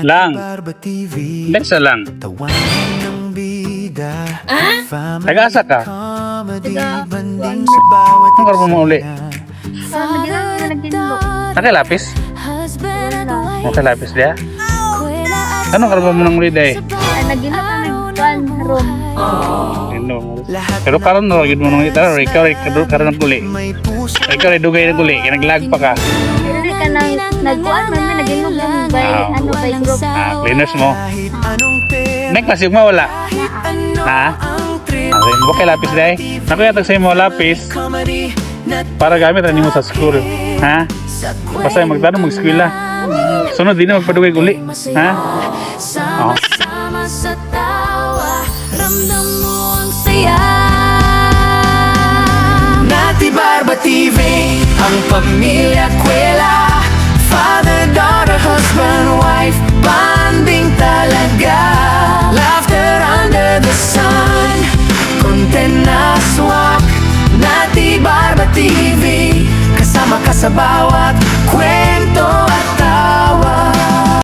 Lang. Hindi sa lang. Taga-asa ka? Ano ka mo uli? Nakilapis? Nakilapis dia? Ano ka mo nang uli day? Nagino kami one room. Pero karon no gid mo nang ita, ikaw karon ng uli. Ikaw ay dugay ng uli, naglag pa ka. Dili ka nang nagkuan man naginom lang by ano by group. Cleaners mo. Nek masig mo wala. Ha? Ay, mo kay lapis day. Nako yatag sa mo lapis. Para gamit ani mo sa school. Ha? Basta magtanong mag-eskwela. Sunod din na magpadugay uli. Ha? Oh. Sa tawa, ramdam mo ang saya. Nati Barba TV, ang pamilya kwela. Father, daughter, husband, wife, bonding talaga. Laughter under the sun, content na swak. Nati Barba TV, kasama ka sa bawat kwento.